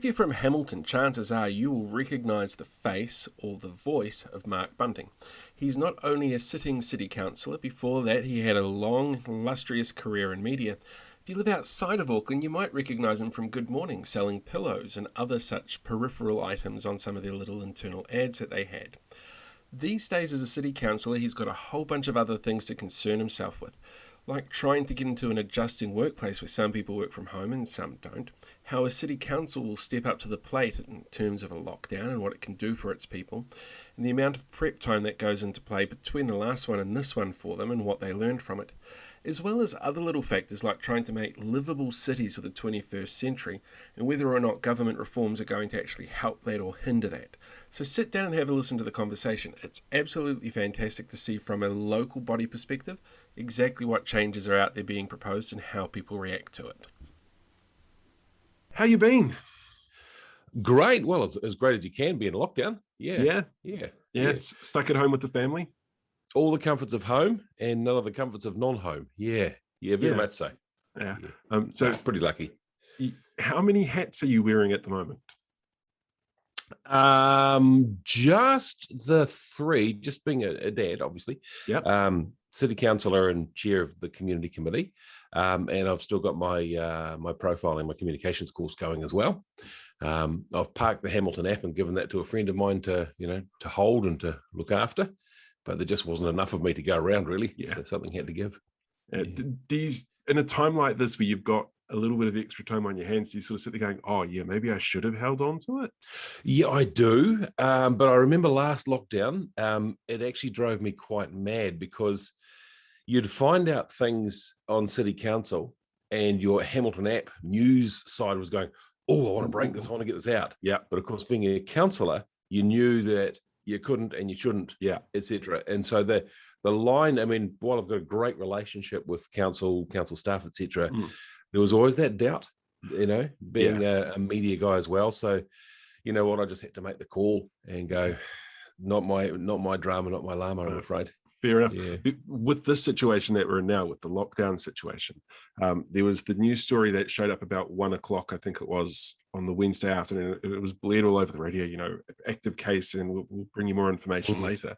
you're from Hamilton, chances are you will recognise the face or the voice of Mark Bunting. He's not only a sitting city councillor, before that he had a long, illustrious career in media. If you live outside of Auckland, you might recognise him from Good Morning, selling pillows and other such peripheral items on some of their little internal ads that they had. These days as a city councillor, he's got a whole bunch of other things to concern himself with, like trying to get into an adjusting workplace where some people work from home and some don't, how a city council will step up to the plate in terms of a lockdown and what it can do for its people, and the amount of prep time that goes into play between the last one and this one for them and what they learned from it, as well as other little factors like trying to make livable cities for the 21st century and whether or not government reforms are going to actually help that or hinder that. So sit down and have a listen to the conversation. It's absolutely fantastic to see from a local body perspective exactly what changes are out there being proposed and how people react to it. How you been? Great. Well, as great as you can be in lockdown. Yeah. Stuck at home with the family. All the comforts of home and none of the comforts of non-home. Yeah, very much so. Yeah. So pretty lucky. How many hats are you wearing at the moment? Just the three. Just being a dad, obviously. Yeah. City councillor and chair of the community committee, and I've still got my my profiling, my communications course going as well. I've parked the Hamilton app and given that to a friend of mine to hold and to look after. But there just wasn't enough of me to go around, really. So something had to give. In a time like this where you've got a little bit of extra time on your hands, you sort of sit there going, oh, yeah, maybe I should have held on to it? Yeah, I do. But I remember last lockdown, it actually drove me quite mad because you'd find out things on City Council and your Hamilton app news side was going, oh, I want to break this, I want to get this out. Yeah. But of course, being a councillor, you knew that you couldn't and you shouldn't, etc. And so the line, I mean, while I've got a great relationship with council staff, etc., there was always that doubt, being a media guy as well. So, you know what, I just had to make the call and go, not my drama, not my llama, I'm afraid. Fair enough. Yeah. With this situation that we're in now, with the lockdown situation, there was the news story that showed up about 1 o'clock, I think it was, on the Wednesday afternoon. It was blared all over the radio, active case, and we'll bring you more information later.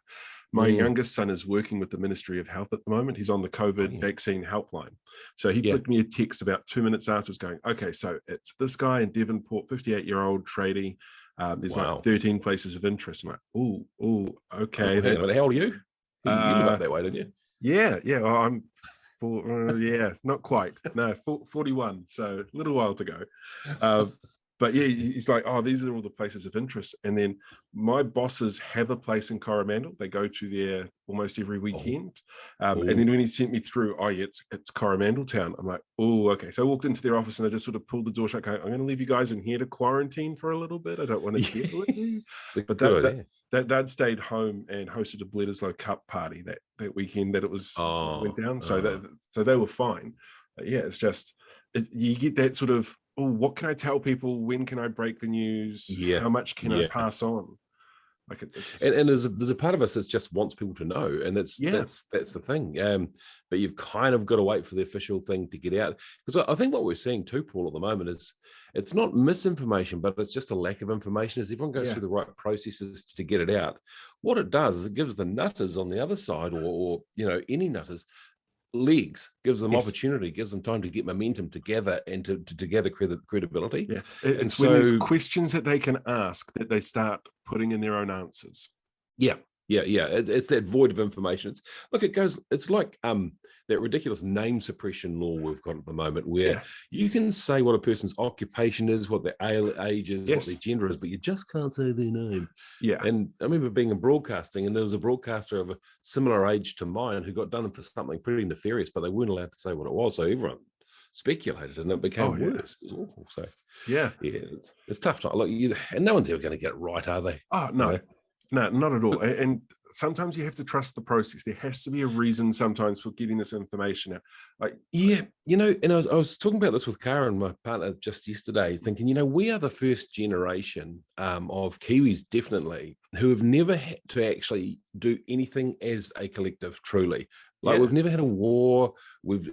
My youngest son is working with the Ministry of Health at the moment. He's on the COVID vaccine helpline. So he flicked me a text about 2 minutes afterwards going, okay, so it's this guy in Devonport, 58-year-old tradie. There's like 13 places of interest. I'm like, okay. Hang on, how old are you? You live up that way, didn't you? Yeah. Well, I'm not quite. No, 41. So a little while to go. But yeah, he's like, oh, these are all the places of interest. And then my bosses have a place in Coromandel. They go to there almost every weekend. And then when he sent me through, it's Coromandel town. I'm like, oh, okay. So I walked into their office and I just sort of pulled the door shut, going, I'm going to leave you guys in here to quarantine for a little bit. I don't want to get with you. But that stayed home and hosted a Bledisloe Cup party that weekend that it was went down. So they were fine. But yeah, it's just, you get that sort of, what can I tell people? When can I break the news? How much can I pass on? Like and there's a part of us that just wants people to know, and that's the thing. But you've kind of got to wait for the official thing to get out, because I think what we're seeing too, Paul, at the moment is it's not misinformation, but it's just a lack of information. As everyone goes through the right processes to get it out, what it does is it gives the nutters on the other side, or any nutters, legs, gives them opportunity, gives them time to get momentum together and to gather credibility. Yeah, it's when there's questions that they can ask that they start putting in their own answers. Yeah. It's that void of information. It's like that ridiculous name suppression law we've got at the moment, where you can say what a person's occupation is, what their age is, what their gender is, but you just can't say their name. Yeah. And I remember being in broadcasting, and there was a broadcaster of a similar age to mine who got done for something pretty nefarious, but they weren't allowed to say what it was. So everyone speculated, and it became worse. It was awful. So it's tough. Look, and no one's ever going to get it right, are they? Oh no. No, not at all. And sometimes you have to trust the process. There has to be a reason sometimes for getting this information out. And I was talking about this with Karen, my partner, just yesterday, thinking, we are the first generation of Kiwis, definitely, who have never had to actually do anything as a collective, truly. We've never had a war.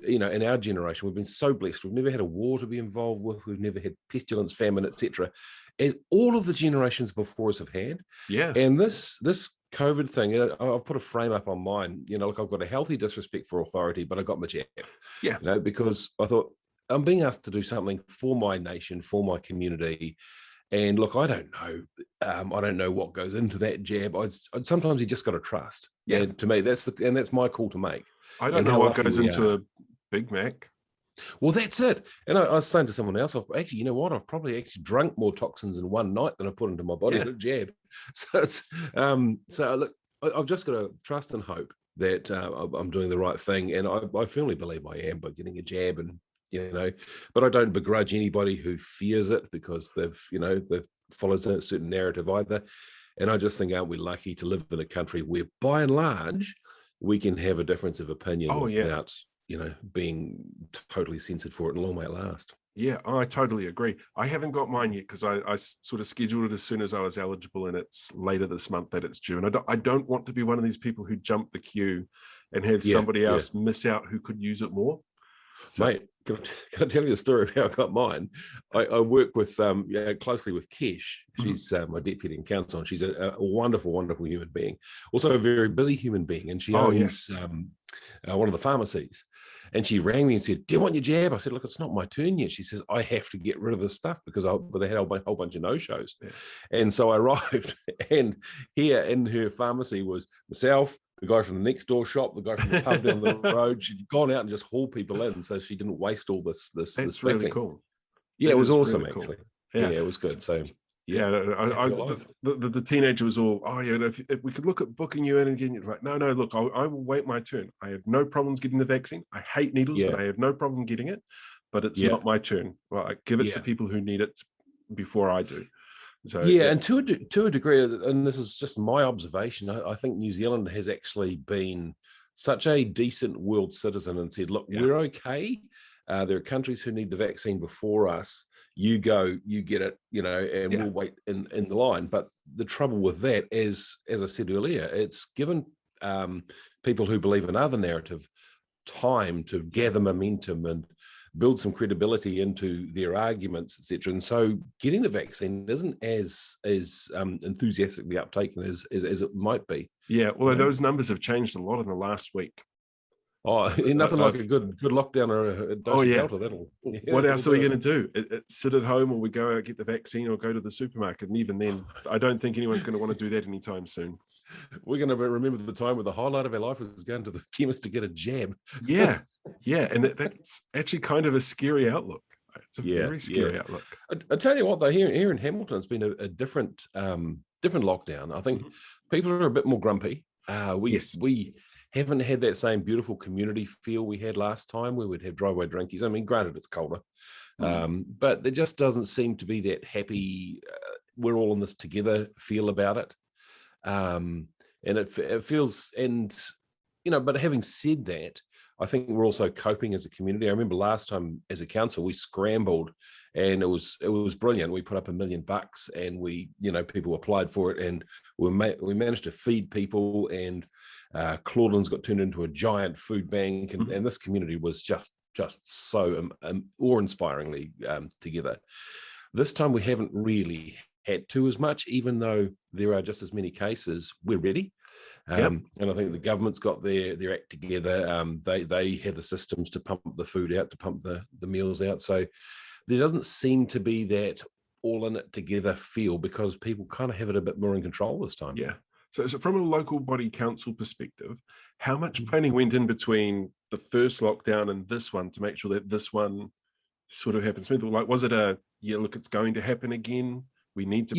In our generation, we've been so blessed. We've never had a war to be involved with. We've never had pestilence, famine, etc. as all of the generations before us have had. Yeah. And this COVID thing, I've put a frame up on mine, like I've got a healthy disrespect for authority, but I got my jab. Yeah. Because I thought I'm being asked to do something for my nation, for my community. And look, I don't know. I don't know what goes into that jab. Sometimes you just got to trust. Yeah. And to me, that's my call to make. I don't know what goes into a Big Mac. Well, that's it. And I was saying to someone else, you know what? I've probably actually drunk more toxins in one night than I put into my body in a jab. So it's look, I've just got to trust and hope that I'm doing the right thing. And I firmly believe I am by getting a jab, and but I don't begrudge anybody who fears it because they've followed a certain narrative either. And I just think, aren't we lucky to live in a country where by and large we can have a difference of opinion without being totally censored for it, and long may it last. Yeah, I totally agree. I haven't got mine yet because I sort of scheduled it as soon as I was eligible, and it's later this month that it's due. And I don't want to be one of these people who jump the queue and have somebody else miss out who could use it more. So, mate, can I tell you the story of how I got mine? I work with closely with Kesh. She's my deputy in council, and she's a wonderful, wonderful human being. Also a very busy human being, and she owns one of the pharmacies. And she rang me and said, "Do you want your jab?" I said, "Look, it's not my turn yet." She says, "I have to get rid of this stuff because they had a whole bunch of no-shows." Yeah. And so I arrived, and here in her pharmacy was myself, the guy from the next door shop, the guy from the pub down the road. She'd gone out and just hauled people in, so she didn't waste all this. That's really cool. Yeah, it was awesome, really actually. Cool. Yeah, it was good. So the teenager was all, if we could look at booking you in and getting it right. No, look, I will wait my turn. I have no problems getting the vaccine. I hate needles, but I have no problem getting it. But it's not my turn. Well, I give it to people who need it before I do. So and to a degree, and this is just my observation, I think New Zealand has actually been such a decent world citizen and said, look, we're okay. There are countries who need the vaccine before us. You go, you get it, and we'll wait in the line. But the trouble with that is, as I said earlier, it's given people who believe in other narrative time to gather momentum and build some credibility into their arguments, etc. And so getting the vaccine isn't as enthusiastically uptaken as it might be. Yeah, although those numbers have changed a lot in the last week. Oh, nothing like a good lockdown or a dose of Delta. That'll. What else are we going to do? Sit at home, or we go out, get the vaccine, or go to the supermarket? And even then, I don't think anyone's going to want to do that anytime soon. We're going to remember the time where the highlight of our life was going to the chemist to get a jab. Yeah, and that's actually kind of a scary outlook. It's a very scary outlook. I tell you what, though, here in Hamilton, it's been a different lockdown. I think people are a bit more grumpy. We haven't had that same beautiful community feel we had last time where we'd have driveway drinkies. I mean, granted, it's colder, but there just doesn't seem to be that happy, we're all in this together feel about it. And it feels, but having said that, I think we're also coping as a community. I remember last time as a council, we scrambled and it was brilliant. We put up $1 million and people applied for it, and we managed to feed people, and Claudelands got turned into a giant food bank, and this community was just so awe-inspiringly together. This time we haven't really had to as much, even though there are just as many cases. We're ready. And I think the government's got their act together. They have the systems to pump the food out, to pump the meals out. So there doesn't seem to be that all in it together feel, because people kind of have it a bit more in control this time. Yeah. So from a local body council perspective, how much planning went in between the first lockdown and this one to make sure that this one sort of happens? Like, was it look, it's going to happen again? We need to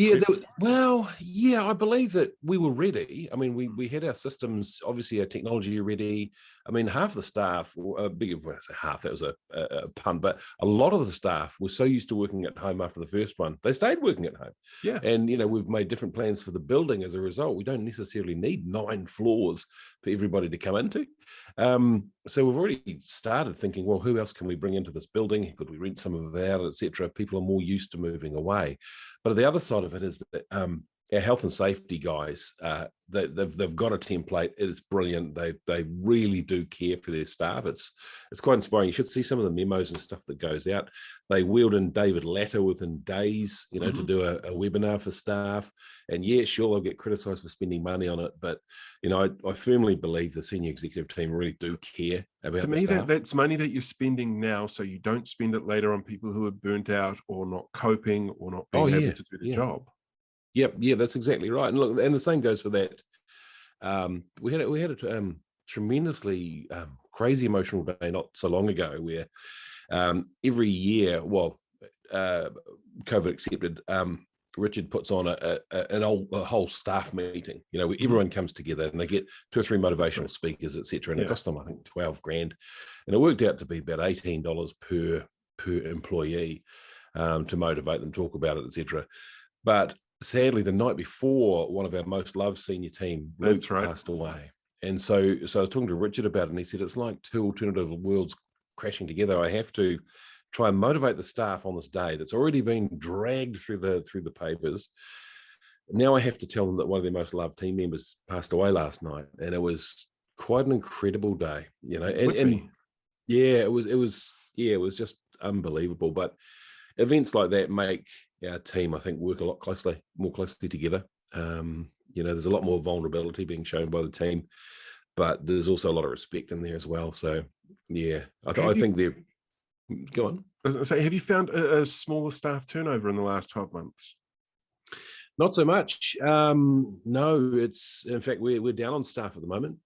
I believe that we were ready. I mean, we had our systems, obviously our technology ready. I mean, half the staff, when I say half, that was a pun, but a lot of the staff were so used to working at home after the first one, they stayed working at home. Yeah. And, we've made different plans for the building as a result. We don't necessarily need 9 floors for everybody to come into. So we've already started thinking, well, who else can we bring into this building? Could we rent some of it out, etc.? People are more used to moving away. But the other side of it is that our health and safety guys, they've got a template. It's brilliant. They really do care for their staff. It's quite inspiring. You should see some of the memos and stuff that goes out. They wheeled in David Latter within days, to do a webinar for staff. And yeah, sure, they'll get criticised for spending money on it, but I firmly believe the senior executive team really do care about. To me, that's money that you're spending now, so you don't spend it later on people who are burnt out or not coping or not being able to do the job. Yep, yeah, that's exactly right. And look, and the same goes for that. We had a tremendously crazy emotional day not so long ago, where every year, COVID accepted, Richard puts on a whole staff meeting, where everyone comes together and they get 2 or 3 motivational speakers, etc. And it cost them, I think, $12,000, and it worked out to be about $18 per employee to motivate them, talk about it, etc. But sadly, the night before, one of our most loved senior team, Luke, passed away. And so I was talking to Richard about it, and he said, it's like 2 alternative worlds crashing together. I have to try and motivate the staff on this day that's already been dragged through the papers. Now I have to tell them that one of their most loved team members passed away last night, and it was quite an incredible day, and it was just unbelievable. But events like that make our team, I think, work a lot more closely together. There's a lot more vulnerability being shown by the team, but there's also a lot of respect in there as well. So yeah, I think they're. Go on. I was going to say, have you found a smaller staff turnover in the last 12 months? Not so much. No, in fact, we're down on staff at the moment,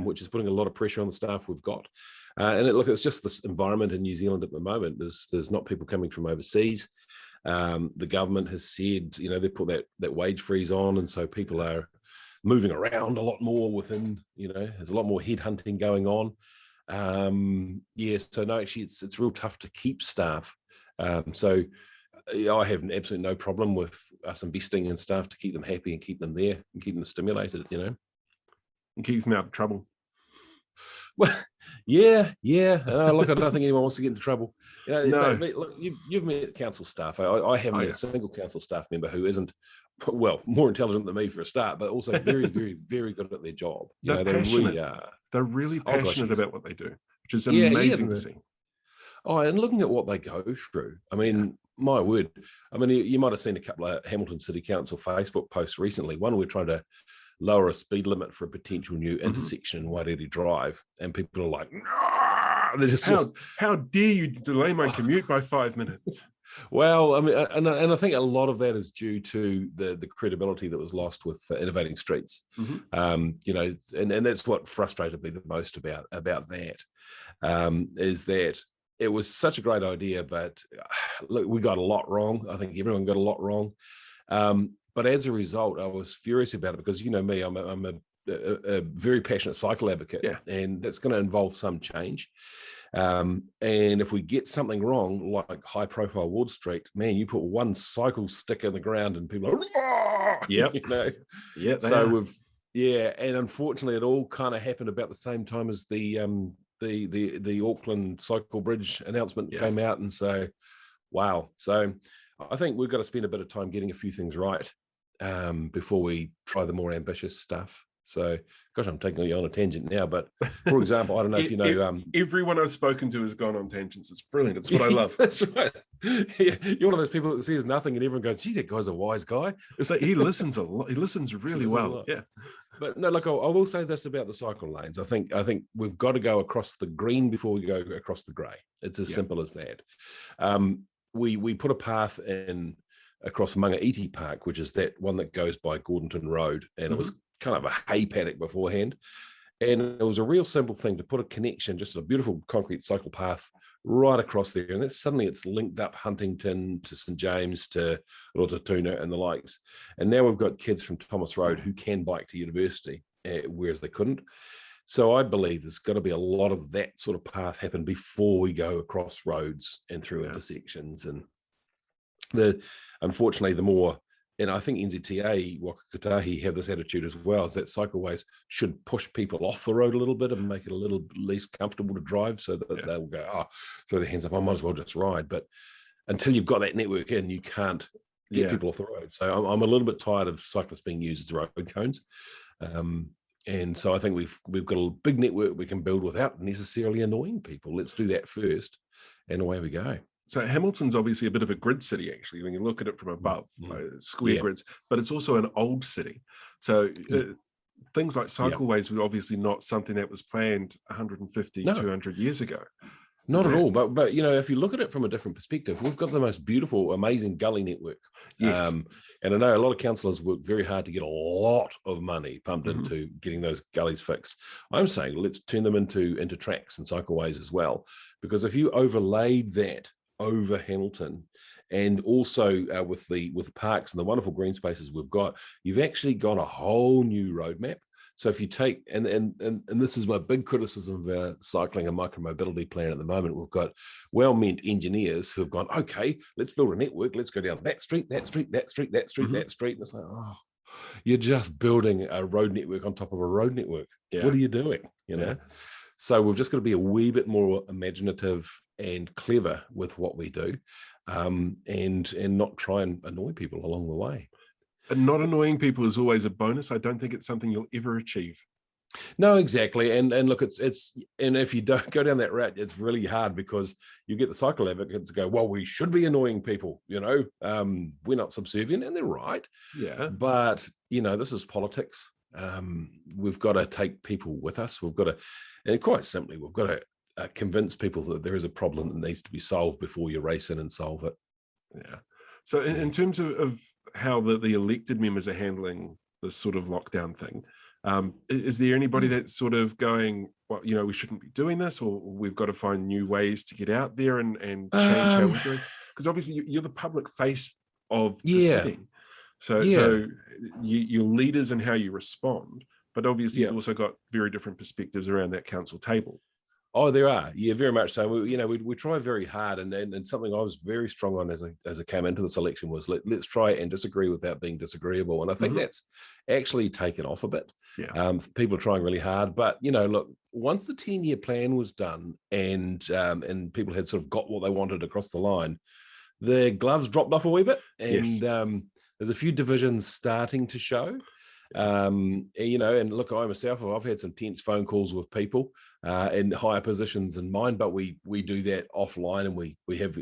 which is putting a lot of pressure on the staff we've got. And it's just this environment in New Zealand at the moment. There's not people coming from overseas. The government has said, they put that wage freeze on, and so people are moving around a lot more within, there's a lot more headhunting going on. So no, actually it's real tough to keep staff. So I have absolutely no problem with us investing in staff to keep them happy and keep them there and keep them stimulated, And keeps them out of trouble. Well, yeah. Look, I don't think anyone wants to get into trouble. No. Look, you've met council staff. I haven't met a single council staff member who isn't, more intelligent than me for a start, but also very, very, very good at their job. They're passionate. They're really passionate about what they do, which is amazing to see. Oh, and looking at what they go through, I mean, my word. I mean, you might have seen a couple of Hamilton City Council Facebook posts recently. One, we're trying to lower a speed limit for a potential new intersection in Wairere Drive, and people are like, they're just how dare you delay my commute by 5 minutes? Well, I mean, and I think a lot of that is due to the credibility that was lost with innovating streets. And that's what frustrated me the most about that, is that it was such a great idea, but look, we got a lot wrong. I think everyone got a lot wrong. But as a result, I was furious about it because, me, I'm a very passionate cycle advocate, and that's going to involve some change. And if we get something wrong, like high profile Ward Street, man, you put one cycle stick in the ground and people are, and unfortunately it all kind of happened about the same time as the Auckland Cycle Bridge announcement came out. And so, wow. So I think we've got to spend a bit of time getting a few things right before we try the more ambitious stuff. So, gosh, I'm taking you on a tangent now. But for example, I don't know if you know. Everyone I've spoken to has gone on tangents. It's brilliant. It's what I love. That's right. Yeah, you're one of those people that says nothing and everyone goes, gee, that guy's a wise guy. It's like he listens a lot. He listens really well. Yeah. But no, look, I will say this about the cycle lanes. I think we've got to go across the green before we go across the grey. It's as simple as that. We put a path in across Mangaiti Park, which is that one that goes by Gordonton Road, and it was kind of a hay paddock beforehand, and it was a real simple thing to put a connection, just a beautiful concrete cycle path right across there, and suddenly it's linked up Huntington to St James to Rotatuna and the likes. And now we've got kids from Thomas Road who can bike to university, whereas they couldn't. So I believe there's got to be a lot of that sort of path happen before we go across roads and through intersections. And unfortunately, the more, and I think NZTA, Waka Kotahi have this attitude as well, is that cycleways should push people off the road a little bit and make it a little less comfortable to drive, so that they'll go, throw their hands up, I might as well just ride. But until you've got that network in, you can't get people off the road. So I'm a little bit tired of cyclists being used as road cones. And so I think we've got a big network we can build without necessarily annoying people. Let's do that first, and away we go. So Hamilton's obviously a bit of a grid city, actually, when you look at it from above, square grids, but it's also an old city. So things like cycleways were obviously not something that was planned 150, 200 years ago. Not at all. But you know, if you look at it from a different perspective, we've got the most beautiful, amazing gully network. Yes. And I know a lot of councillors work very hard to get a lot of money pumped into getting those gullies fixed. I'm saying let's turn them into tracks and cycleways as well, because if you overlaid that over Hamilton, and also with parks and the wonderful green spaces we've got, you've actually got a whole new roadmap. So if you take, and this is my big criticism of our cycling and micromobility plan at the moment, we've got well-meant engineers who have gone, okay, let's build a network, let's go down that street, that street, that street, that street, that street. And it's like, oh, you're just building a road network on top of a road network. What are you doing? You know? So we've just got to be a wee bit more imaginative and clever with what we do, and not try and annoy people along the way. And not annoying people is always a bonus. I don't think it's something you'll ever achieve. No, exactly. And look, it's and if you don't go down that route, it's really hard, because you get the cycle advocates go, well, we should be annoying people, you know, we're not subservient, and they're right. Yeah. But, you know, this is politics. We've got to take people with us. We've got to, and quite simply, we've got to convince people that there is a problem that needs to be solved before you race in and solve it. Yeah. So in terms of how the elected members are handling this sort of lockdown thing, is there anybody that's sort of going, well, you know, we shouldn't be doing this, or we've got to find new ways to get out there and change how we're doing? Because obviously you're the public face of the city. So your leaders and how you respond, but obviously you've also got very different perspectives around that council table. Oh, there are. Yeah, very much so. We try very hard, and something I was very strong on as I came into this election was let's try and disagree without being disagreeable. And I think that's actually taken off a bit. Yeah. People are trying really hard, but you know, look, once the 10-year plan was done and people had sort of got what they wanted across the line, the gloves dropped off a wee bit, and there's a few divisions starting to show. You know, and look, I myself, I've had some tense phone calls with people in higher positions than mine, but we do that offline, and we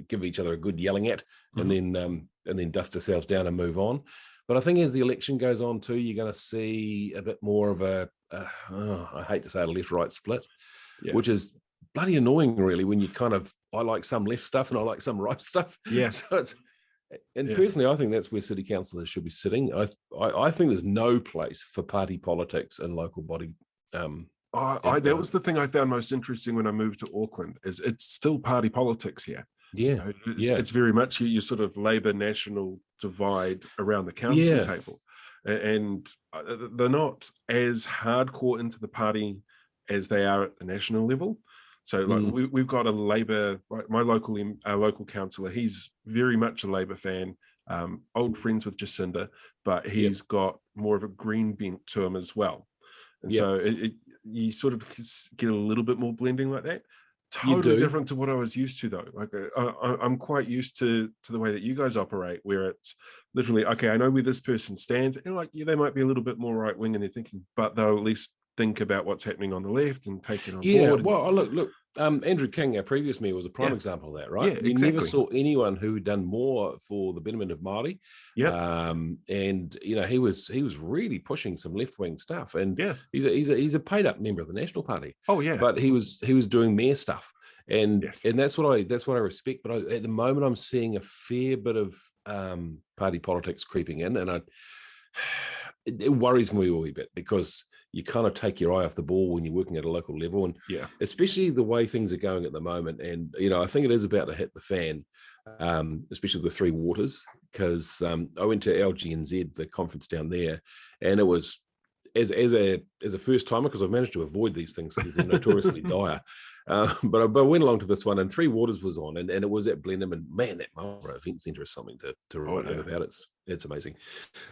give each other a good yelling at, and then dust ourselves down and move on. But I think as the election goes on too, you're going to see a bit more of I hate to say it, a left-right split, which is bloody annoying, really, when you I like some left stuff and I like some right stuff. Yeah. So it's, and personally, I think that's where city councillors should be sitting. I think there's no place for party politics in local body. That was the thing I found most interesting when I moved to Auckland, is it's still party politics here. Yeah, it's very much your sort of Labour national divide around the council table, and they're not as hardcore into the party as they are at the national level. So like we've got a Labour, like my local councillor, he's very much a Labour fan, old friends with Jacinda, but he's got more of a green bent to him as well. And so you sort of get a little bit more blending like that. Totally different to what I was used to, though. Like I'm quite used to the way that you guys operate, where it's literally, okay, I know where this person stands, and like they might be a little bit more right wing in their thinking, but they'll at least think about what's happening on the left and take it on board. Yeah, well, look, Andrew King, our previous mayor, was a prime example of that, right? Yeah, exactly. Never saw anyone who had done more for the betterment of Māori. Yeah. And you know, he was really pushing some left wing stuff, and he's a paid up member of the National Party. Oh yeah, but he was doing mayor stuff, and that's what I respect. But at the moment, I'm seeing a fair bit of party politics creeping in, and it worries me a wee bit, because you kind of take your eye off the ball when you're working at a local level, and especially the way things are going at the moment. And you know, I think it is about to hit the fan, especially the Three Waters, because I went to LGNZ, the conference down there, and it was as a first timer, because I've managed to avoid these things because they're notoriously dire. But I went along to this one, and Three Waters was on, and it was at Blenheim, and man, that Marlborough Event Centre is something to write home about. It's amazing,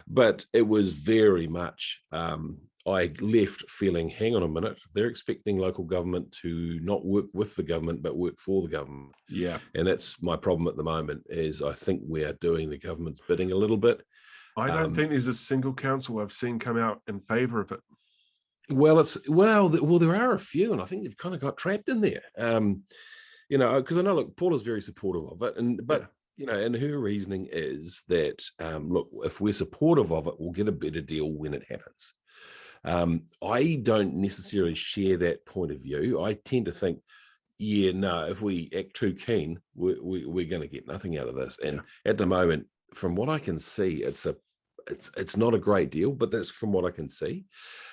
but it was very much I left feeling, hang on a minute, they're expecting local government to not work with the government, but work for the government. Yeah. And that's my problem at the moment, is I think we are doing the government's bidding a little bit. I don't think there's a single council I've seen come out in favour of it. Well, there are a few, and I think they've kind of got trapped in there. You know, because I know, look, Paula's very supportive of it, but you know, and her reasoning is that, look, if we're supportive of it, we'll get a better deal when it happens. I don't necessarily share that point of view. I tend to think, yeah, no, if we act too keen, we're going to get nothing out of this. And at the moment, from what I can see, it's not a great deal, but that's from what I can see.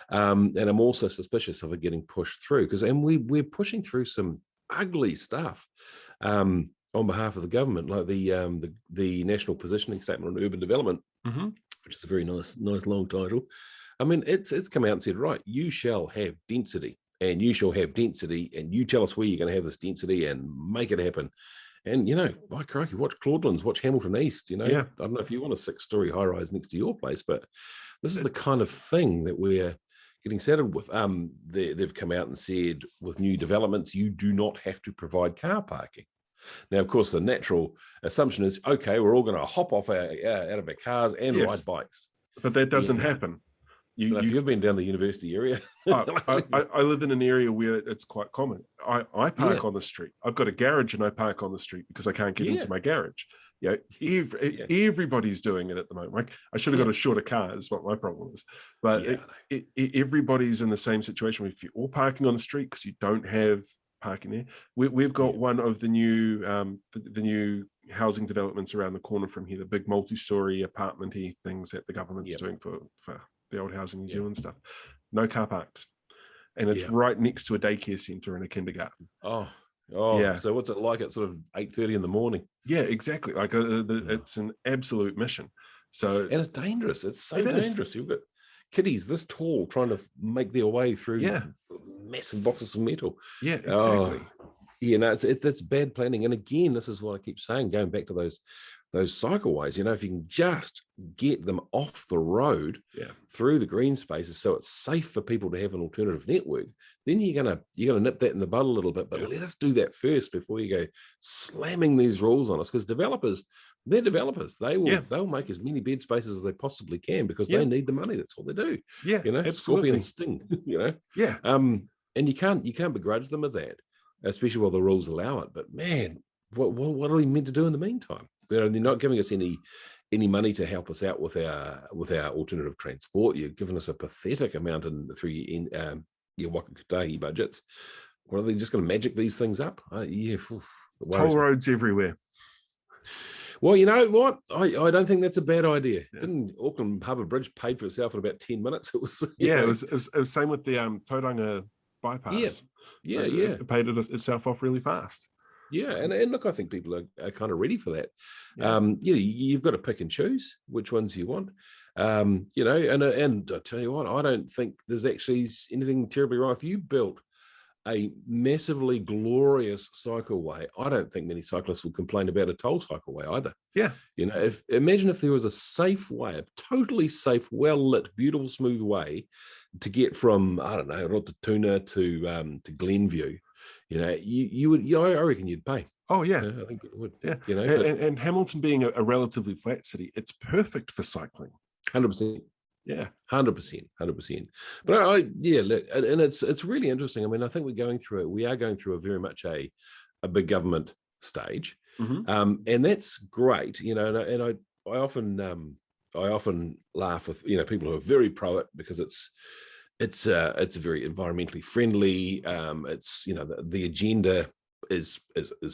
And I'm also suspicious of it getting pushed through, because we're pushing through some ugly stuff on behalf of the government, like the National Positioning Statement on Urban Development, which is a very nice long title. I mean, it's come out and said, right, you shall have density, and you shall have density, and you tell us where you're going to have this density and make it happen. And, you know, by crikey, watch Claudelands, watch Hamilton East, you know. I don't know if you want a 6-story high-rise next to your place, but this is the kind of thing that we're getting saddled with. They've come out and said, with new developments, you do not have to provide car parking. Now, of course, the natural assumption is, okay, we're all going to hop off out of our cars and ride bikes. But that doesn't happen. If you've been down the university area. I live in an area where it's quite common. I park on the street. I've got a garage and I park on the street because I can't get into my garage. Everybody's doing it at the moment. Like, I should have got a shorter car, is what my problem is. But everybody's in the same situation. If you're all parking on the street because you don't have parking there, we've got one of the new housing developments around the corner from here, the big multi-story apartment-y things that the government's doing for the old Housing New Zealand stuff. No car parks. And it's right next to a daycare centre and a kindergarten. Oh, yeah. So what's it like at sort of 8:30 in the morning? Yeah, exactly. Like it's an absolute mission. So, and it's dangerous. It's so dangerous. You've got kiddies this tall trying to make their way through massive boxes of metal. Yeah, exactly. You know, it's bad planning. And again, this is what I keep saying, going back to those cycleways, you know, if you can just get them off the road through the green spaces so it's safe for people to have an alternative network, then you're gonna nip that in the bud a little bit. But let us do that first before you go slamming these rules on us, because they're developers. They'll make as many bed spaces as they possibly can because they need the money. That's what they do. Yeah, you know, absolutely. Scorpion sting, you know. Yeah. And you can't begrudge them of that, especially while the rules allow it. But man, what are we meant to do in the meantime? They're not giving us any money to help us out with our alternative transport. You've given us a pathetic amount through your Waka Kotahi budgets. What, are they just going to magic these things up? Toll roads everywhere. Well, you know what? I don't think that's a bad idea. Didn't Auckland Harbour Bridge paid for itself in about 10 minutes? It was it was same with the Tauranga bypass. It paid itself off really fast. Yeah, and look, I think people are kind of ready for that. You've got to pick and choose which ones you want. You know, and I tell you what, I don't think there's actually anything terribly wrong. If you built a massively glorious cycleway, I don't think many cyclists will complain about a toll cycleway either. Yeah, you know, imagine if there was a safe way, a totally safe, well-lit, beautiful, smooth way to get from, I don't know, Rotatuna to Glenview. You know, you would. I reckon you'd pay. Oh yeah, I think it would. Yeah, you know, and Hamilton being a relatively flat city, it's perfect for cycling. 100%. Yeah, 100%. But look, and it's really interesting. I mean, I think we are going through a very much a big government stage, and that's great. You know, and I often laugh with, you know, people who are very pro it because it's very environmentally friendly. It's, you know, the agenda is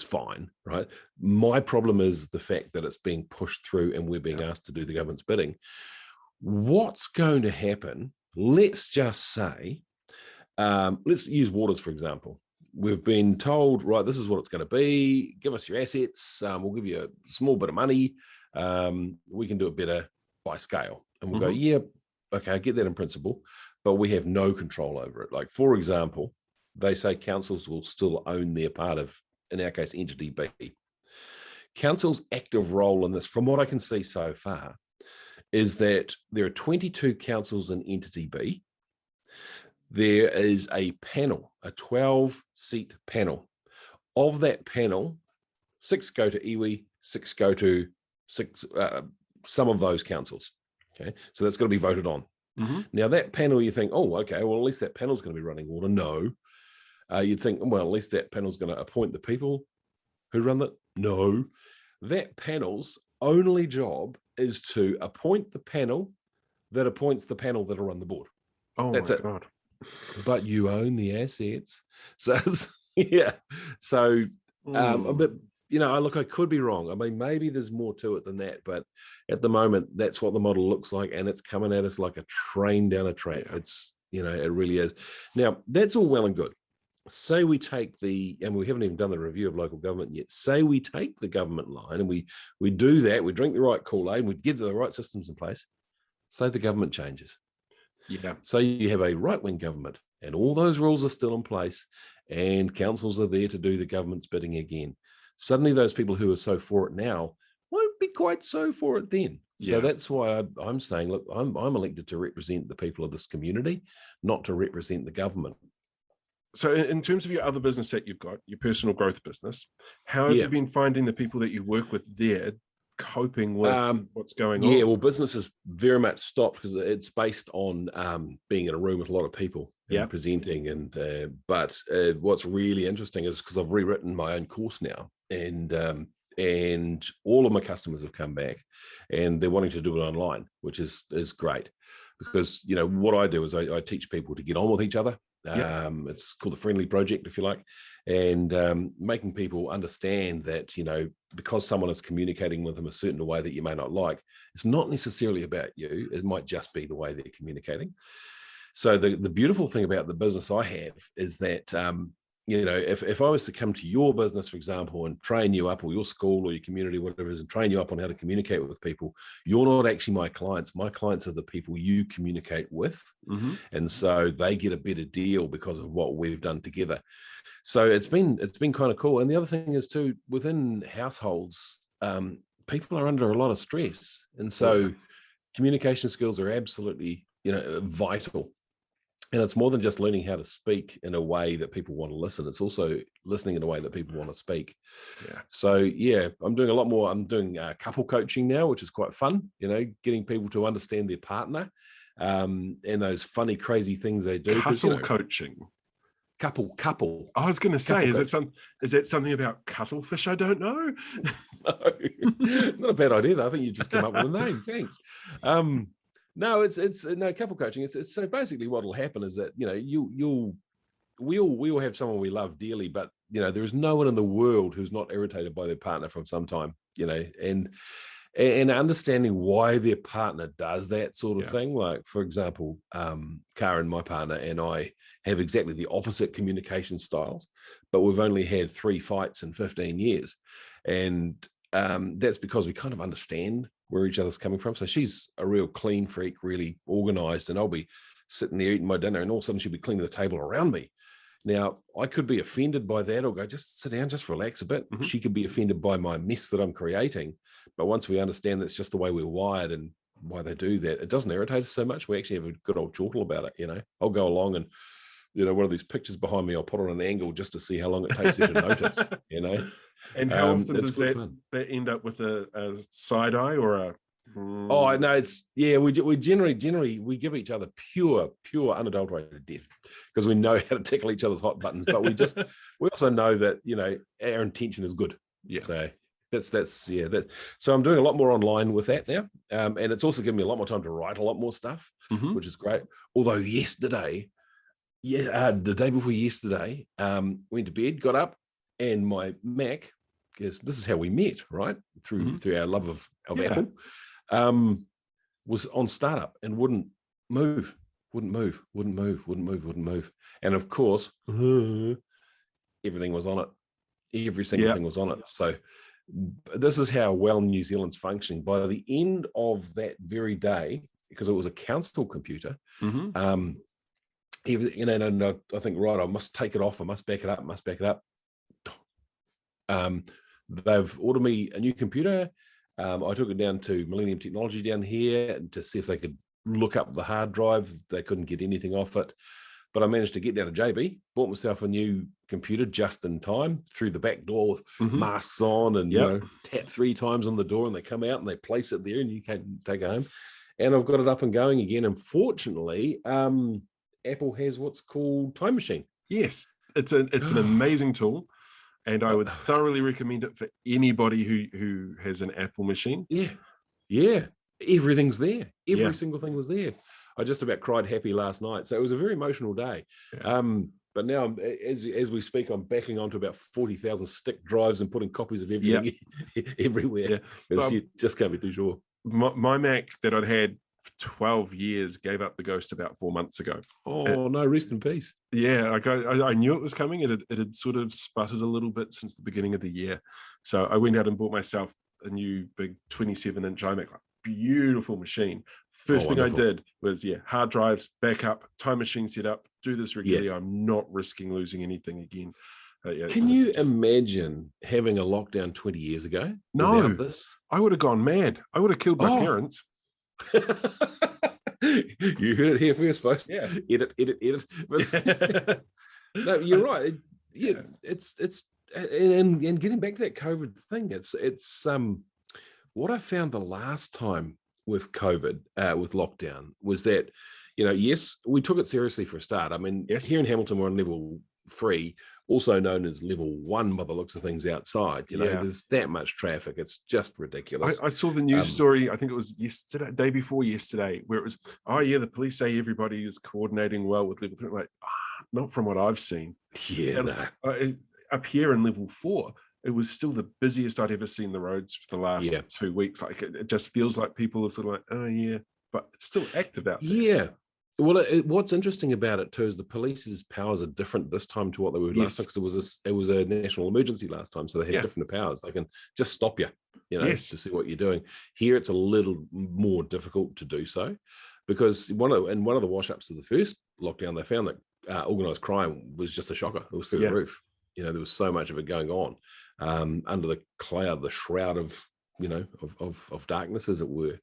fine, right? My problem is the fact that it's being pushed through and we're being asked to do the government's bidding. What's going to happen? Let's just say, let's use waters for example. We've been told, right, this is what it's going to be. Give us your assets. We'll give you a small bit of money. We can do it better by scale. And we'll go, yeah, okay, I get that in principle, but we have no control over it. Like, for example, they say councils will still own their part of, in our case, Entity B. Council's active role in this, from what I can see so far, is that there are 22 councils in Entity B. there is a panel, a 12-seat panel. Of that panel, 6 go to iwi, 6 go to some of those councils. Okay, so that's got to be voted on. Now that panel, you think, oh, okay, well, at least that panel's going to be running water. No. You'd think, well, at least that panel's going to appoint the people who run it. No. That panel's only job is to appoint the panel that appoints the panel that'll run the board. Oh, that's my it. God. But you own the assets. So, yeah. So, but, you know, look, I could be wrong. I mean, maybe there's more to it than that, but at the moment, that's what the model looks like, and it's coming at us like a train down a track. Yeah. It's, you know, it really is. Now, that's all well and good. Say we take and we haven't even done the review of local government yet. Say we take the government line and we do that, we drink the right Kool-Aid, and we get the right systems in place. Say the government changes. Yeah. So you have a right-wing government and all those rules are still in place and councils are there to do the government's bidding again. Suddenly those people who are so for it now won't be quite so for it then. So that's why I'm saying, look, I'm elected to represent the people of this community, not to represent the government. So in terms of your other business that you've got, your personal growth business, how have you been finding the people that you work with there coping with what's going on? Yeah, well, business has very much stopped because it's based on being in a room with a lot of people and presenting. And but what's really interesting is because I've rewritten my own course now, and all of my customers have come back and they're wanting to do it online, which is great, because, you know, what I do is I teach people to get on with each other. It's called the Friendly Project, if you like, and making people understand that, you know, because someone is communicating with them a certain way that you may not like, it's not necessarily about you. It might just be the way they're communicating. So the beautiful thing about the business I have is that, you know, if I was to come to your business, for example, and train you up, or your school or your community, whatever it is, and train you up on how to communicate with people, you're not actually my clients. My clients are the people you communicate with. And so they get a better deal because of what we've done together. So it's been kind of cool. And the other thing is too, within households, people are under a lot of stress. And so communication skills are absolutely, you know, vital. And it's more than just learning how to speak in a way that people want to listen. It's also listening in a way that people want to speak. So, yeah, I'm doing a lot more. I'm doing couple coaching now, which is quite fun, you know, getting people to understand their partner and those funny, crazy things they do. Couple coaching. Couple. I was going to say, is it something about cuttlefish I don't know? No, not a bad idea, though. I think you just come up with a name. Thanks. No, it's no couple coaching. It's so basically what will happen is that, you know, we all have someone we love dearly, but, you know, there is no one in the world who's not irritated by their partner from some time, you know, and understanding why their partner does that sort of thing. Like, for example, Karen, my partner, and I have exactly the opposite communication styles, but we've only had 3 fights in 15 years. And that's because we kind of understand where each other's coming from. So she's a real clean freak, really organized, and I'll be sitting there eating my dinner and all of a sudden she'll be cleaning the table around me. Now, I could be offended by that or go, just sit down, just relax a bit. She could be offended by my mess that I'm creating. But once we understand that's just the way we're wired and why they do that, it doesn't irritate us so much. We actually have a good old chortle about it, you know. I'll go along and, you know, one of these pictures behind me, I'll put on an angle just to see how long it takes you to notice, you know. And how often does that end up with a side eye or a... Oh, no, we generally we give each other pure unadulterated death because we know how to tickle each other's hot buttons, but we also know that, you know, our intention is good. So so I'm doing a lot more online with that now, and it's also given me a lot more time to write a lot more stuff, which is great. Although yesterday, the day before yesterday, went to bed, got up, and my Mac, because this is how we met, right, through our love of Apple, was on startup and wouldn't move. And of course, everything was on it. Every single thing was on it. So this is how well New Zealand's functioning. By the end of that very day, because it was a council computer, you know, and I think, right, I must take it off. I must back it up. They've ordered me a new computer. I took it down to Millennium Technology down here to see if they could look up the hard drive. They couldn't get anything off it. But I managed to get down to JB, bought myself a new computer just in time through the back door with masks on and, tap 3 times on the door and they come out and they place it there and you can take it home. And I've got it up and going again. And fortunately, Apple has what's called Time Machine. Yes, it's an amazing tool. And I would thoroughly recommend it for anybody who has an Apple machine. Yeah. Everything's there. Every single thing was there. I just about cried happy last night. So it was a very emotional day. Yeah. But now, as we speak, I'm backing onto about 40,000 stick drives and putting copies of everything everywhere. Because you just can't be too sure. My Mac that I'd had for 12 years gave up the ghost about 4 months ago. Oh, no, rest in peace. Yeah, like I knew it was coming. It had sort of sputtered a little bit since the beginning of the year. So I went out and bought myself a new big 27-inch iMac, beautiful machine. First thing I did was hard drives, backup, Time Machine set up, do this regularly. I'm not risking losing anything again. Can you imagine having a lockdown 20 years ago? No, this? I would have gone mad. I would have killed my parents. You heard it here first, folks. Yeah. Edit. But, no, you're right. It's and getting back to that COVID thing, it's what I found the last time with COVID, with lockdown, was that, yes, we took it seriously for a start. I mean, here in Hamilton, we're on level 3, also known as level 1 by the looks of things outside. There's that much traffic. It's just ridiculous. I saw the news story, I think it was day before yesterday, where it was, the police say everybody is coordinating well with level 3. Like, not from what I've seen. Up here in level 4, it was still the busiest I'd ever seen the roads for the last 2 weeks. Like it just feels like people are sort of like, but it's still active out there. Yeah. Well, what's interesting about it too is the police's powers are different this time to what they were last time, because it was a national emergency last time, so they had different powers. They can just stop you, to see what you're doing. Here, it's a little more difficult to do so, because one of the wash-ups of the first lockdown, they found that organised crime was just a shocker. It was through the roof. There was so much of it going on under the cloud, the shroud of darkness, as it were.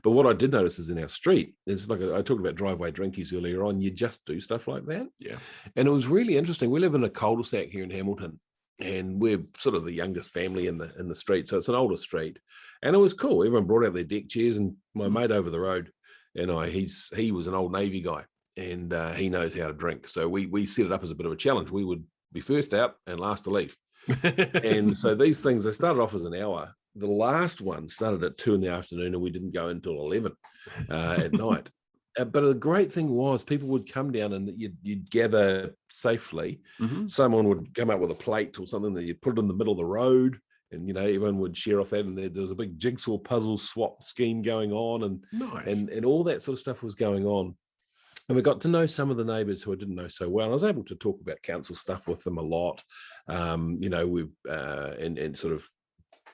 But what I did notice is in our street, it's like I talked about driveway drinkies earlier on. You just do stuff like that. Yeah. And it was really interesting. We live in a cul-de-sac here in Hamilton, and we're sort of the youngest family in the street. So it's an older street. And it was cool. Everyone brought out their deck chairs, and my mate over the road, he was an old Navy guy, and he knows how to drink. So we set it up as a bit of a challenge. We would be first out and last to leave. And so these things, they started off as an hour. The last one started at 2 p.m, and we didn't go until 11 at night. But the great thing was people would come down and you'd gather safely. Mm-hmm. Someone would come up with a plate or something that you'd put it in the middle of the road, and everyone would share off that. And there was a big jigsaw puzzle swap scheme going on, and all that sort of stuff was going on. And we got to know some of the neighbours who I didn't know so well. I was able to talk about council stuff with them a lot.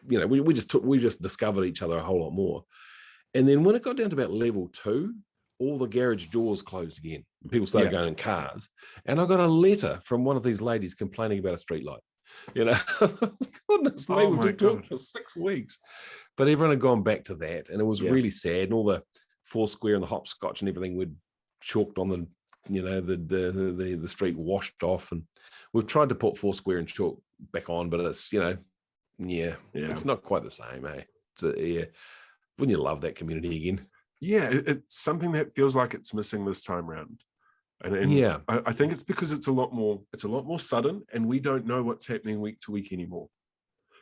We just discovered each other a whole lot more. And then when it got down to about level 2, all the garage doors closed again. People started going in cars. And I got a letter from one of these ladies complaining about a street light. Goodness me, we just talked for 6 weeks. But everyone had gone back to that, and it was really sad. And all the Foursquare and the hopscotch and everything would chalked on the street, washed off. And we've tried to put Foursquare and chalk back on, but it's it's not quite the same, eh? Wouldn't you love that community again? Yeah, it's something that feels like it's missing this time round. And I think it's because it's a lot more sudden, and we don't know what's happening week to week anymore.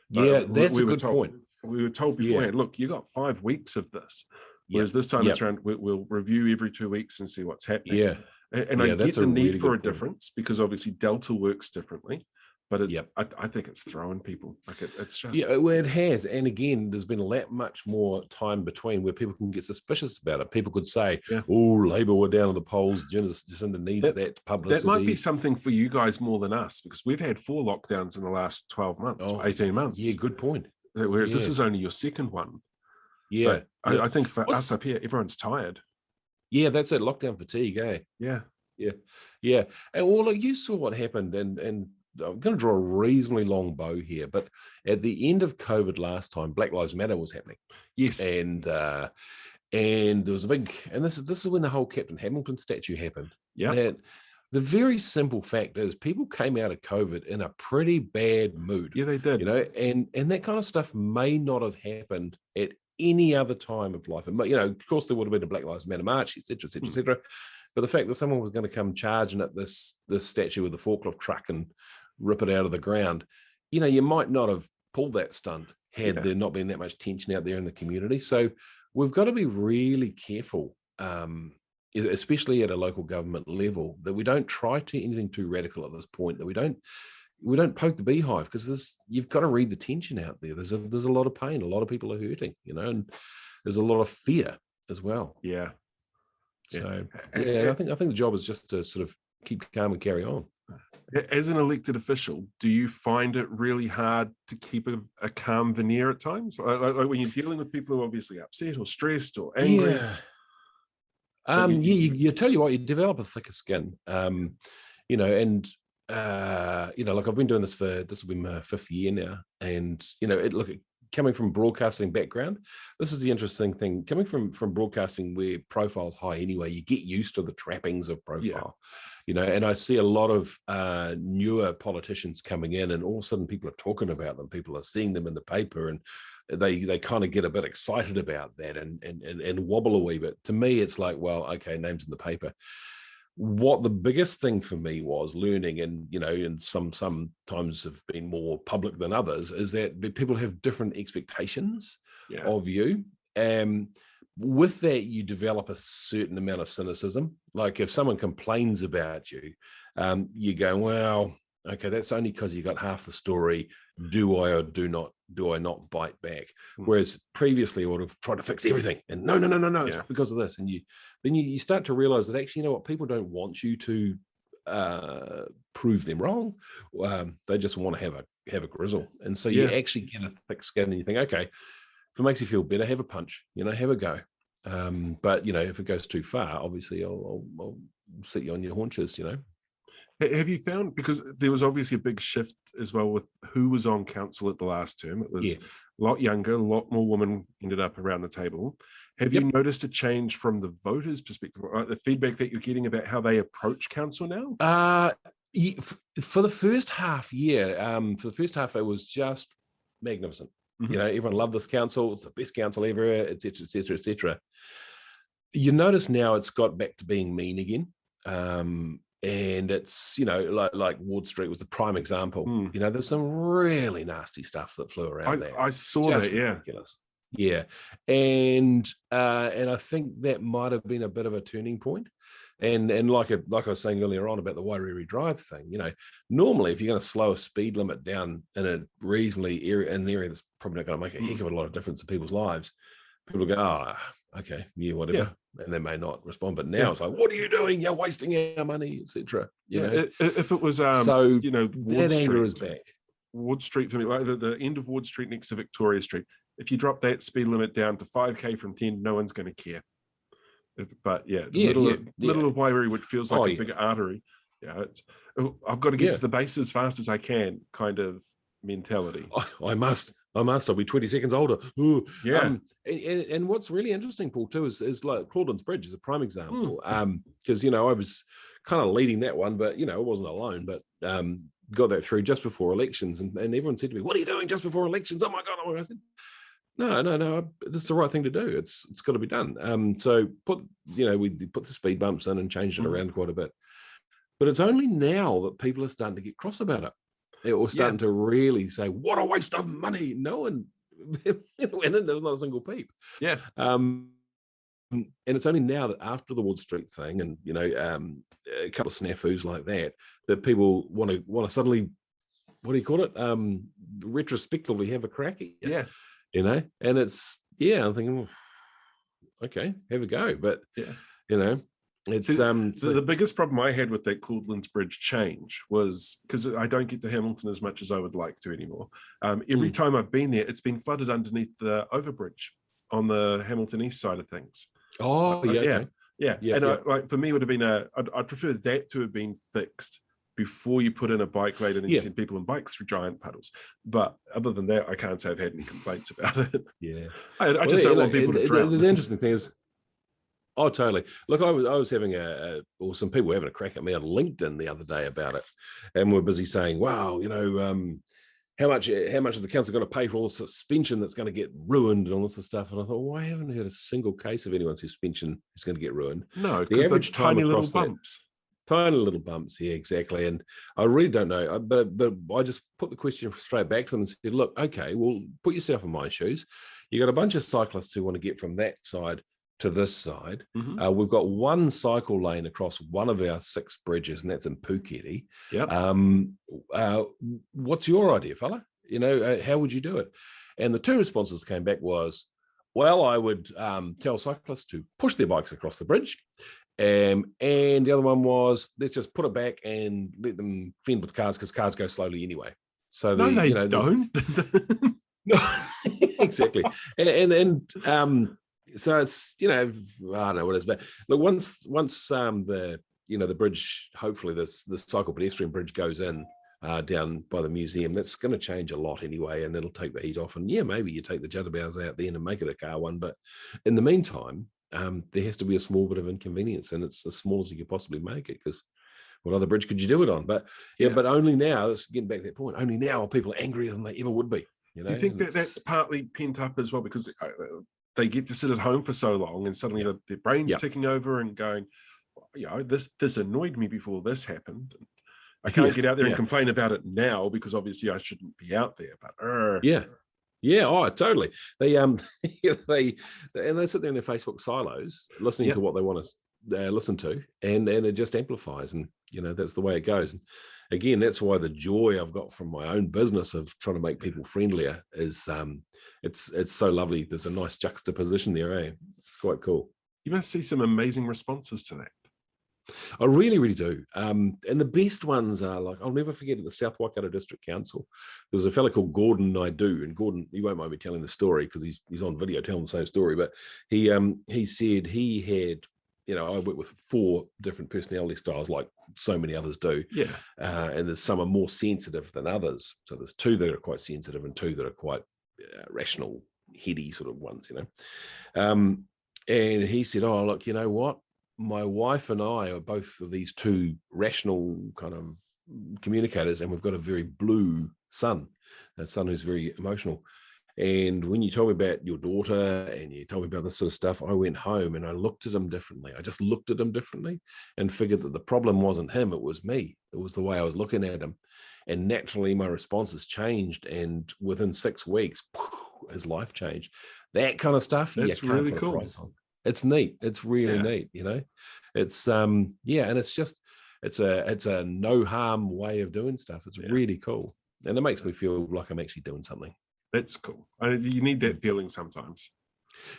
That's a good point. We were told beforehand, look, you got 5 weeks of this. Whereas this time it's around, we'll review every 2 weeks and see what's happening. Yeah. And I get the need for a difference, because obviously Delta works differently. But I think it's throwing people. Like it's just... Yeah, well, it has. And again, there's been much more time between where people can get suspicious about it. People could say, Labour were down at the polls. Jacinda needs that publicity. That might be something for you guys more than us, because we've had 4 lockdowns in the last 12 months, 18 months. Yeah, good point. Whereas this is only your second one. Yeah. But I think for us up here, everyone's tired. Yeah, that's it. Lockdown fatigue, eh? Yeah. And you saw what happened, and I'm going to draw a reasonably long bow here, but at the end of COVID last time, Black Lives Matter was happening. Yes. And and there was a big, and this is when the whole Captain Hamilton statue happened. Yeah. That the very simple fact is people came out of COVID in a pretty bad mood. Yeah, they did. You know, and that kind of stuff may not have happened at any other time of life. And, you know, of course, there would have been a Black Lives Matter march, etc., etc., etc. But the fact that someone was going to come charging at this statue with a forklift truck and rip it out of the ground, you know, you might not have pulled that stunt had there not been that much tension out there in the community. So we've got to be really careful, especially at a local government level, that we don't try to anything too radical at this point, that we don't poke the beehive, because you've got to read the tension out there. There's a lot of pain, a lot of people are hurting, you know, and there's a lot of fear as well. Yeah. So I think the job is just to sort of keep calm and carry on. As an elected official, do you find it really hard to keep a calm veneer at times? Like when you're dealing with people who are obviously upset or stressed or angry? Yeah. You tell you what, you develop a thicker skin, you know, and you know, like I've been doing this will be my 5th year now, and you know, coming from broadcasting background, this is the interesting thing. Coming from broadcasting where profile's high anyway, you get used to the trappings of profile, you know, and I see a lot of newer politicians coming in, and all of a sudden people are talking about them, people are seeing them in the paper, and they kind of get a bit excited about that and wobble a wee bit. To me, it's like, well, okay, names in the paper. What the biggest thing for me was learning, and you know, and sometimes have been more public than others, is that people have different expectations of you. With that, you develop a certain amount of cynicism. Like if someone complains about you, you go, well, okay, that's only because you got half the story. Do I or do I not bite back? Whereas previously I would have tried to fix everything, and no, it's because of this. And then you start to realize that actually, you know what, people don't want you to prove them wrong. They just want to have a grizzle. And so you actually get a thick skin, and you think, okay, if it makes you feel better, have a punch, you know, have a go. But you know, if it goes too far, obviously I'll sit you on your haunches, you know. Have you found, because there was obviously a big shift as well with who was on council at the last term, it was a lot younger, a lot more women ended up around the table. Have you noticed a change from the voters' perspective, or the feedback that you're getting about how they approach council now? For the first half, for the first half, it was just magnificent. You know, everyone loved this council. It's the best council ever, etc., etc., etc. You notice now it's got back to being mean again. And it's, you know, like Ward Street was the prime example. You know, there's some really nasty stuff that flew around there. I saw that, ridiculous. Yeah. And I think that might have been a bit of a turning point. And like I was saying earlier on about the Wairiri Drive thing, you know, normally if you're going to slow a speed limit down in a reasonably an area that's probably not going to make a heck of a lot of difference in people's lives, people go, oh, okay, whatever. And they may not respond. But now it's like, what are you doing? You're wasting our money, etc. You know? If it was, so you know, Ward Street, anger is back. Ward Street for me, like the end of Ward Street next to Victoria Street. If you drop that speed limit down to 5k from 10, no one's going to care. But middle of Wairiri, which feels like a big artery. Yeah, it's I've got to get to the base as fast as I can, kind of mentality. I must. I'll be 20 seconds older. Ooh. Yeah. And what's really interesting, Paul, too, is like Claudelands Bridge is a prime example. Because, you know, I was kind of leading that one, but, you know, I wasn't alone, but got that through just before elections. And everyone said to me, what are you doing just before elections? Oh my God. I said, no, this is the right thing to do. It's got to be done. So we put the speed bumps in and changed it around quite a bit. But it's only now that people are starting to get cross about it. It was starting to really say, what a waste of money. No one went in, there was not a single peep. Yeah. And it's only now that after the Ward Street thing and, you know, a couple of snafus like that people want to suddenly, what do you call it? Retrospectively have a crack at you. Yeah. You know, and it's, I'm thinking, well, okay, have a go. But, you know, it's the biggest problem I had with that Claudelands Bridge change was because I don't get to Hamilton as much as I would like to anymore. Every time I've been there, it's been flooded underneath the overbridge on the Hamilton East side of things. Oh, yeah. And for me, it would have been I'd prefer that to have been fixed before you put in a bike lane and then send people on bikes through giant puddles. But other than that, I can't say I've had any complaints about it. Yeah. I just don't want people to drown. The interesting thing is, Oh, totally. Look, I was having or some people were having a crack at me on LinkedIn the other day about it, and we're busy saying, "Wow, how much is the council going to pay for all the suspension that's going to get ruined and all this stuff?" And I thought, well, I haven't heard a single case of anyone's suspension is going to get ruined. No, The because they're average time tiny little across that, bumps. tiny little bumps, yeah, exactly. And I really don't know, but I just put the question straight back to them and said, look, okay, well, put yourself in my shoes. You got a bunch of cyclists who want to get from that side to this side. Mm-hmm. We've got one cycle lane across one of our 6 bridges, and that's in Phuket. Yep. What's your idea, fella? How would you do it? And the 2 responses came back was, well, I would tell cyclists to push their bikes across the bridge. And the other one was, let's just put it back and let them fend with cars, because cars go slowly anyway. So No, they don't. No, exactly. And so it's, I don't know what it is, but look, once the bridge, hopefully this cycle pedestrian bridge goes in down by the museum, that's going to change a lot anyway, and it'll take the heat off. And yeah, maybe you take the judderbows out then and make it a car one, but in the meantime, there has to be a small bit of inconvenience, and it's as small as you could possibly make it, because what other bridge could you do it on? But but only now, it's getting back to that point, only now are people angrier than they ever would be. Do you think that that's partly pent up as well, because they get to sit at home for so long, and suddenly their brain's ticking over and going, this annoyed me before this happened. I can't get out there and complain about it now, because obviously I shouldn't be out there. But oh, totally. They they sit there in their Facebook silos, listening to what they want to listen to, and it just amplifies, and that's the way it goes. And again, that's why the joy I've got from my own business of trying to make people friendlier is it's so lovely. There's a nice juxtaposition there, eh? It's quite cool. You must see some amazing responses to that. I really, really do. And the best ones are, like, I'll never forget, at the South Waikato District Council, there was a fellow called Gordon Naidu, and Gordon, you won't mind me telling the story because he's on video telling the same story, but he said he had, I work with 4 different personality styles, like so many others do. Yeah. And there's some are more sensitive than others. So there's 2 that are quite sensitive and 2 that are quite rational, heady sort of ones, And he said, oh, look, you know what? My wife and I are both of these 2 rational kind of communicators, and we've got a very blue son, a son who's very emotional. And when you told me about your daughter and you told me about this sort of stuff, I went home and I looked at him differently. I just looked at him differently and figured that the problem wasn't him, it was me. It was the way I was looking at him. And naturally, my responses changed. And within 6 weeks, his life changed. That kind of stuff. That's really cool. It's neat. It's really neat, It's and it's just it's a no harm way of doing stuff. It's really cool. And it makes me feel like I'm actually doing something. That's cool. You need that feeling sometimes.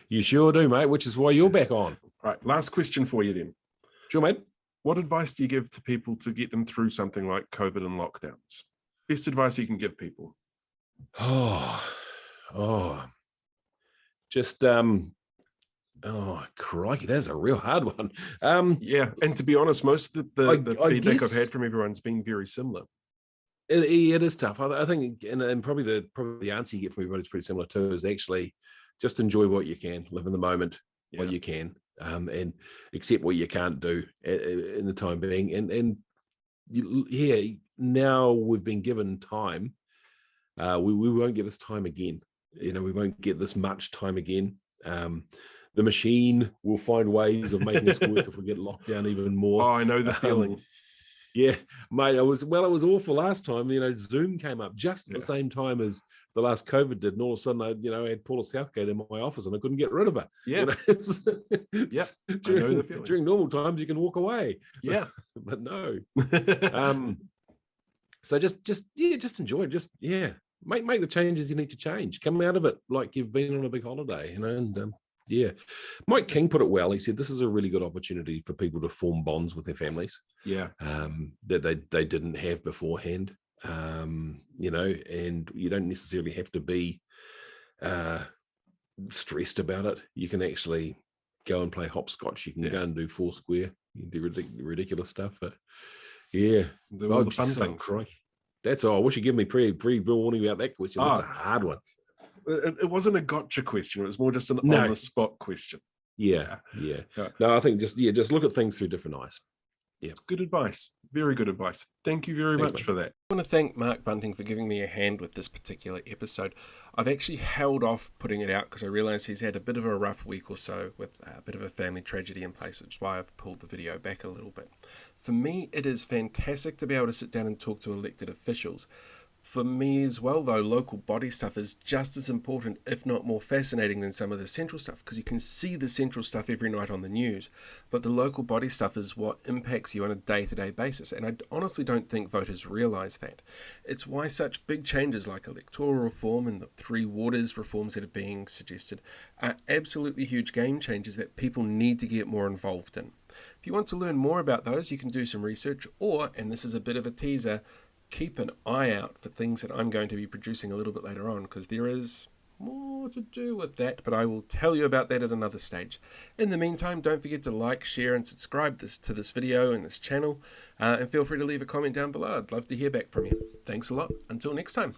You sure do, mate, which is why you're back on. All right, last question for you then. Sure, mate. What advice do you give to people to get them through something like COVID and lockdowns? Best advice you can give people? Just oh, crikey, that's a real hard one. And to be honest, most of the feedback I've had from everyone's been very similar. It is tough. I think, and probably the answer you get from everybody is pretty similar too, is actually just enjoy what you can, live in the moment while you can, and accept what you can't do in the time being. And now we've been given time. We won't get this time again. We won't get this much time again. The machine will find ways of making us work if we get locked down even more. Oh, I know the feeling. Yeah, mate, it was awful last time. Zoom came up just at the same time as the last COVID did, and all of a sudden, I had Paula Southgate in my office, and I couldn't get rid of her. Yeah, During normal times, you can walk away. Yeah, but no. So just enjoy it. Just make the changes you need to change. Come out of it like you've been on a big holiday, and. Mike King put it well. He said this is a really good opportunity for people to form bonds with their families. Yeah, that they didn't have beforehand. And you don't necessarily have to be stressed about it. You can actually go and play hopscotch. You can go and do Foursquare. You can do ridiculous stuff. But do all the fun things. That's all. I wish you give me pre-warning about that question. That's a hard one. It wasn't a gotcha question. It was more just an on-the-spot question. Yeah. No, I think just look at things through different eyes. Yeah. Good advice. Very good advice. Thank you very much for that. I want to thank Mark Bunting for giving me a hand with this particular episode. I've actually held off putting it out because I realise he's had a bit of a rough week or so with a bit of a family tragedy in place, which is why I've pulled the video back a little bit. For me, it is fantastic to be able to sit down and talk to elected officials. For me as well, though, local body stuff is just as important, if not more fascinating than some of the central stuff, because you can see the central stuff every night on the news, but the local body stuff is what impacts you on a day-to-day basis, and I honestly don't think voters realise that. It's why such big changes like electoral reform and the 3 waters reforms that are being suggested are absolutely huge game changers that people need to get more involved in. If you want to learn more about those, you can do some research, or, and this is a bit of a teaser, keep an eye out for things that I'm going to be producing a little bit later on, because there is more to do with that, but I will tell you about that at another stage. In the meantime, don't forget to like, share and subscribe to this video and this channel, and feel free to leave a comment down below. I'd love to hear back from you. Thanks a lot. Until next time.